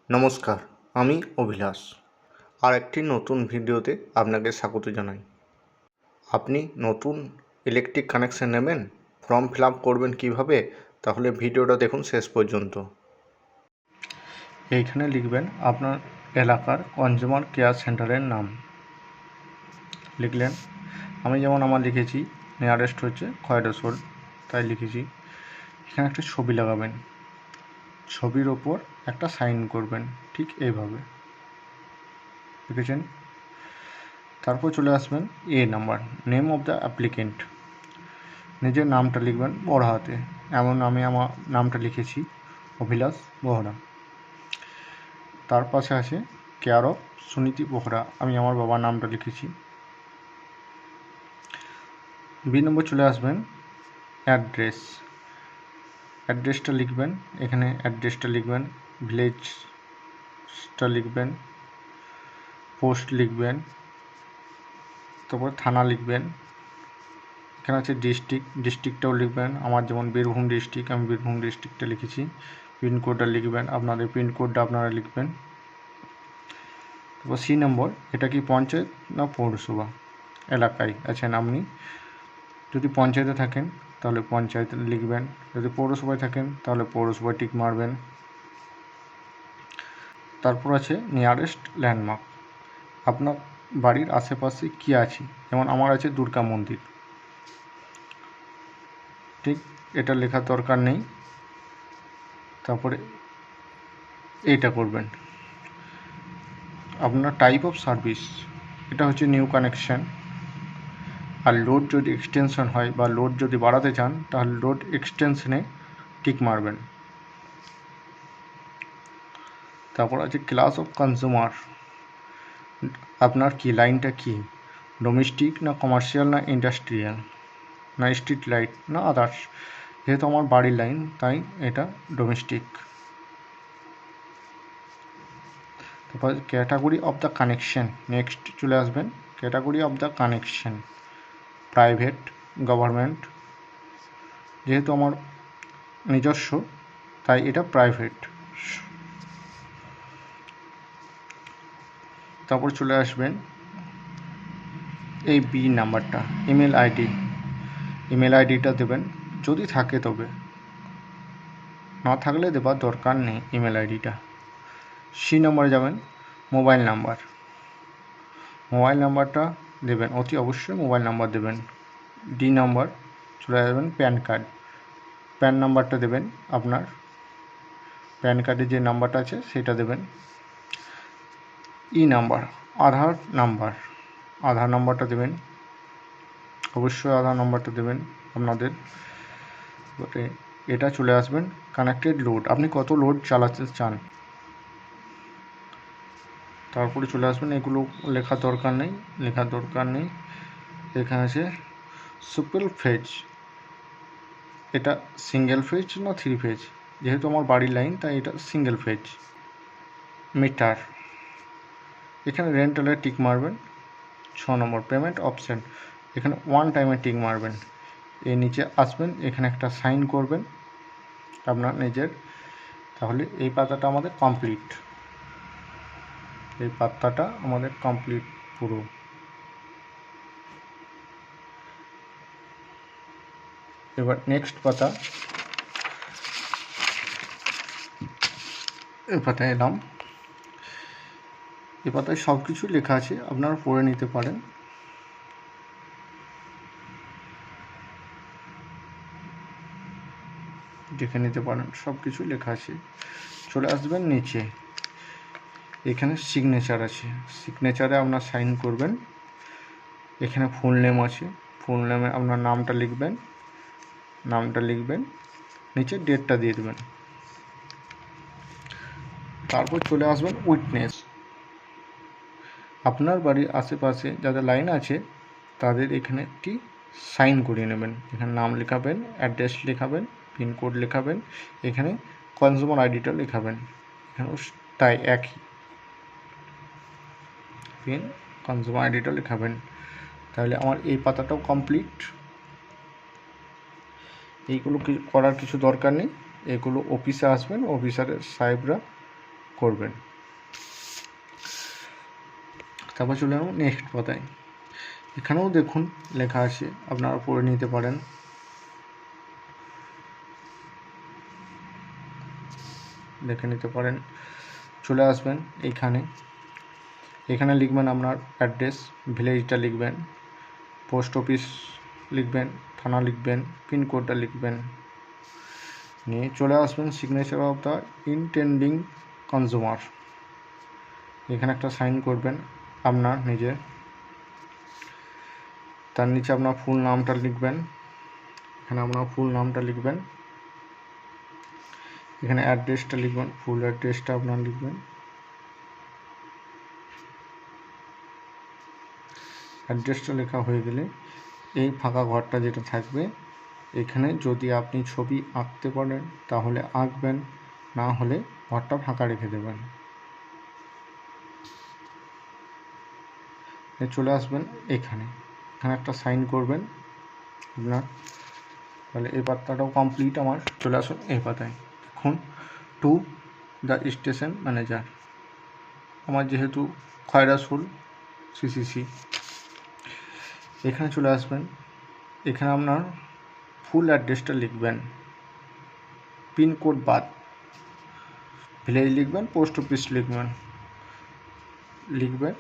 নমস্কার, আমি অভিলাষ। আর একটি নতুন ভিডিওতে আপনাকে স্বাগত জানাই। আপনি নতুন ইলেকট্রিক কানেকশন নেবেন, ফর্ম ফিল আপ করবেন কীভাবে, তাহলে ভিডিওটা দেখুন শেষ পর্যন্ত। এইখানে লিখবেন আপনার এলাকার কনজিউমার কেয়ার সেন্টারের নাম। লিখলেন, আমি যেমন আমার লিখেছি নিয়ারেস্ট হচ্ছে খয়রসোল, তাই লিখেছি। এখানে একটা ছবি লাগাবেন, ছবির ওপর একটা সাইন করবেন, ঠিক এইভাবে লিখেছেন। তারপর চলে আসবেন number, name of the applicant. নিজের নামটা লিখবেন বড় হাতে, এমন আমি আমার নামটা লিখেছি অভিলাষ বহরা। তার পাশে আছে কেয়ার অফ সুনীতি বহরা, আমি আমার বাবার নামটা লিখেছি। বি নম্বর চলে আসবেন অ্যাড্রেস। অ্যাড্রেসটা লিখবেন, এখানে অ্যাড্রেসটা লিখবেন, ভিলেজটা লিখবেন, পোস্ট লিখবেন, তারপর থানা লিখবেন। এখানে আছে ডিস্ট্রিক্টটাও লিখবেন, আমার যেমন বীরভূম ডিস্ট্রিক্ট, আমি বীরভূম ডিস্ট্রিক্টটা লিখেছি। পিনকোডটা লিখবেন, আপনাদের পিনকোডটা আপনারা লিখবেন। তারপর সি নম্বর, এটা কি পঞ্চায়েত না পৌরসভা এলাকায় আছেন আপনি। যদি পঞ্চায়েতে থাকেন তাহলে পঞ্চায়েত লিখবেন, যদি পৌরসভায় থাকেন তাহলে পৌরসভায় টিক মারবেন। তারপর আছে নিয়ারেস্ট ল্যান্ডমার্ক, আপনার বাড়ির আশেপাশে কী আছে, যেমন আমার আছে দুর্গা মন্দির, ঠিক এটা লেখার দরকার নেই। তারপরে এইটা করবেন, আপনার টাইপ অফ সার্ভিস, এটা হচ্ছে নিউ কানেকশান। আর লোড যদি এক্সটেনশন হয় বা লোড যদি বাড়াতে চান তাহলে লোড এক্সটেনশনে টিক মারবেন। তারপর আছে ক্লাস অফ কনজিউমার, আপনার কি লাইনটা কি, ডোমেস্টিক না কমার্শিয়াল না ইন্ডাস্ট্রিয়াল না স্ট্রিট লাইট না আদার্স। যেহেতু আমার বাড়ির লাইন তাই এটা ডোমেস্টিক। তারপর category of the connection, next চলে আসবেন category of the connection, private, government. যেহেতু আমার নিজস্ব তাই এটা প্রাইভেট। তারপর চলে আসবেন এই বি নাম্বারটা, ইমেল আইডি। ইমেল আইডিটা দেবেন যদি থাকে, তবে না থাকলে দেবার দরকার নেই ইমেল আইডিটা। সি নম্বরে যাবেন মোবাইল নাম্বার। মোবাইল নাম্বারটা দেবেন, অতি অবশ্যই মোবাইল নাম্বার দেবেন। ডি নাম্বার চলে যাবেন প্যান কার্ড। প্যান নাম্বারটা দেবেন, আপনার প্যান কার্ডে যে নাম্বারটা আছে সেটা দেবেন। ই নাম্বার আধার নাম্বার, আধার নাম্বারটা দেবেন, অবশ্যই আধার নাম্বারটা দেবেন আপনাদের। এটা চলে আসবেন কানেক্টেড লোড, আপনি কত লোড চালাতে চান। তারপরে চলে আসবেন, এগুলো লেখার দরকার নেই। এখানে আছে সুপেল ফেজ, এটা সিঙ্গেল ফেজ না থ্রি ফেজ, যেহেতু আমার বাড়ির লাইন তাই এটা সিঙ্গেল ফেজ। মিটার, এখানে রেন্টালে টিক মারবেন। 6 নম্বর পেমেন্ট অপশন, এখানে ওয়ান টাইমে টিক মারবেন। এর নিচে আসবেন, এখানে একটা সাইন করবেন আপনার নিজের। তাহলে এই পাতাটা আমাদের কমপ্লিট, এই পাতাটা আমাদের কমপ্লিট পুরো। এবার নেক্সট পাতা, এই পাতায় এলাম। এই পাতায় সব কিছু লেখা আছে, আপনারা পড়ে নিতে পারেন। দেখে নিতে পারেন, সব কিছু লেখা আছে। চলে আসবেন নিচে, এখানে সিগনেচার আছে, সিগনেচারে আপনার সাইন করবেন। এখানে ফুল নেম আছে, ফুল নেমে আপনার নামটা লিখবেন, নিচে ডেটটা দিয়ে দেবেন। তারপর চলে আসবেন উইটনেস, আপনার বাড়ির আশেপাশে যাদের লাইন আছে তাদের এখানে একটি সাইন করিয়ে নেবেন। এখানে নাম লেখাবেন, অ্যাড্রেস লেখাবেন, পিনকোড লেখাবেন, এখানে কনজিউমার আইডিটা লেখাবেন। এখানেও তাই একই, কনজিউমার আইডিটা লেখাবেন। তাহলে আমার এই পাতাটাও কমপ্লিট। এইগুলো করার কিছু দরকার নেই, এগুলো অফিসে আসবেন, অফিসারের সাহেবরা করবেন। তারপর চলে যাবো নেক্সট পাতায়। এখানেও দেখুন লেখা আছে, আপনারা পড়ে নিতে পারেন। দেখে নিতে পারেন। চলে আসবেন এখানে লিখবেন আপনার অ্যাড্রেস, ভিলেজটা লিখবেন, পোস্ট অফিস লিখবেন, থানা লিখবেন, পিনকোডটা লিখবেন, নিয়ে চলে আসবেন signature of the intending consumer. এখানে একটা সাইন করবেন আপনার নিজের। তার নিচে আপনার ফুল নামটা লিখবেন, এখানে আপনার ফুল নামটা লিখবেন, এখানে অ্যাড্রেসটা লিখবেন, ফুল অ্যাড্রেসটা আপনার লিখবেন। অ্যাড্রেসটা লেখা হয়ে গেলে এই ফাঁকা ঘরটা যেটা থাকবে, এখানে যদি আপনি ছবি আঁকতে পারেন তাহলে আঁকবেন, না হলে ঘরটা ফাঁকা রেখে দেবেন। চলে আসবেন এখানে একটা সাইন করবেন আপনার। তাহলে এই পাতাটাও কমপ্লিট আমার। চলে আসুন এই পাতায়। এখন টু দ্য স্টেশন ম্যানেজার, আমার যেহেতু খয়রাসুল সিসিসি, এখানে চলে আসবেন। এখানে আপনার ফুল অ্যাড্রেসটা লিখবেন, পিনকোড বাদ, ভিলেজ লিখবেন, পোস্ট অফিস লিখবেন,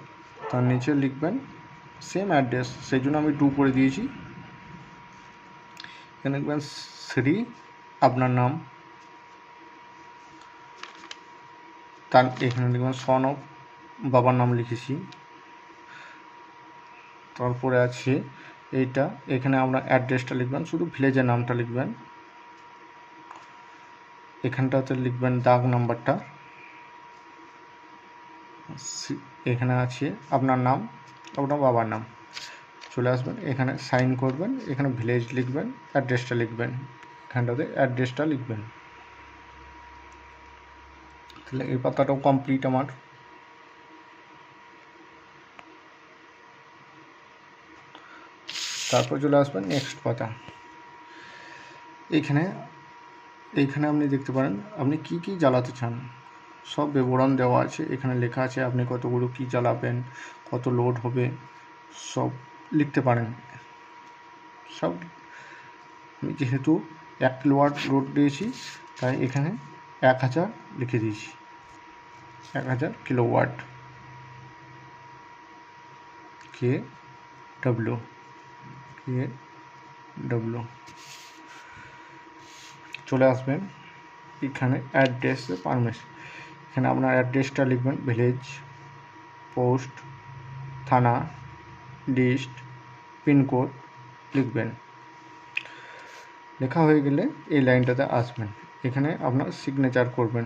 তার নিচে লিখবেন সেম অ্যাড্রেস, সেই জন্য আমি 2 করে দিয়েছি। এখানে লিখবেন শ্রী, আপনার নাম, তার এখানে লিখবেন সন অফ, বাবার নাম লিখেছি। তারপরে আছে এইটা, এখানে আপনার অ্যাড্রেসটা লিখবেন, শুধু ভিলেজের নামটা লিখবেন। এখানটাতে লিখবেন দাগ নাম্বারটা। এখানে আছে আপনার নাম, আপনার বাবার নাম। চলে আসবেন এখানে সাইন করবেন, এখানে ভিলেজ লিখবেন, অ্যাড্রেসটা লিখবেন, এখানটাতে অ্যাড্রেসটা লিখবেন। তাহলে এই পাতাটাও কমপ্লিট আমার। তারপর চলে আসবেন নেক্সট পাতা। এইখানে আপনি দেখতে পারেন আপনি কি কি জ্বালাতে চান, সব বিবরণ দেওয়া আছে। এখানে লেখা আছে আপনি কতগুলো কি জ্বালাবেন, কত লোড হবে, সব লিখতে পারেন। সব আমি যেহেতু 1 কিলোওয়াট লোড দিয়েছি, তাই এখানে 1000 লিখে দিয়েছি, 1000 কিলোওয়াট KW। চলে আসবেন এখানে অ্যাড্রেস পারমিশন, এখানে আপনার অ্যাড্রেসটা লিখবেন, ভিলেজ, পোস্ট, থানা, লিস্ট, পিনকোড লিখবেন। লেখা হয়ে গেলে এই লাইনটাতে আসবেন, এখানে আপনার সিগনেচার করবেন,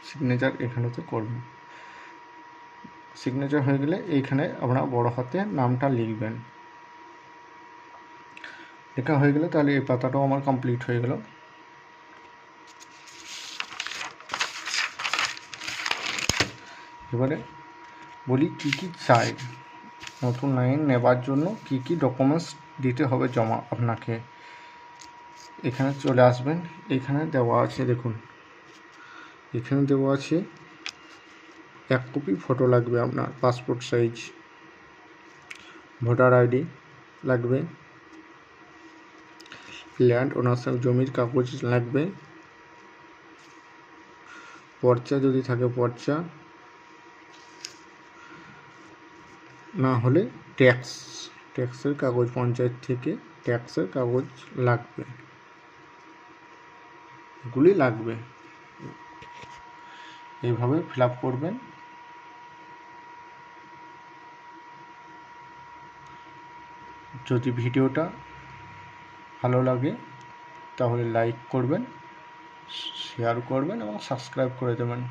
সিগনেচার এখানেতে করবেন। সিগনেচার হয়ে গেলে এইখানে আপনার বড় হাতে নামটা লিখবেন। লেখা হয়ে গেলে তাহলে এই পাতাটাও আমার কমপ্লিট হয়ে গেল। এবারে বলি কি কি চাই, নতুন লাইন নেবার জন্য কি কি ডকুমেন্টস দিতে হবে জমা আপনাকে। এখানে চলে আসবেন, এখানে দেওয়া আছে দেখুন, এখানে দেওয়া আছে 1 কপি ফটো লাগবে আপনার, পাসপোর্ট সাইজ, ভোটার আইডি লাগবে, ল্যান্ড ওনারশিপ জমির কাগজ লাগবে, পর্চা যদি থাকে পর্চা, না হলে ট্যাক্সের কাগজ, পঞ্চায়েত থেকে ট্যাক্সের কাগজ লাগবে, এগুলি লাগবে। এইভাবে ফিল আপ করবেন। যদি ভিডিওটা ভালো লাগে তাহলে লাইক করবেন, শেয়ার করবেন এবং সাবস্ক্রাইব করে দেবেন।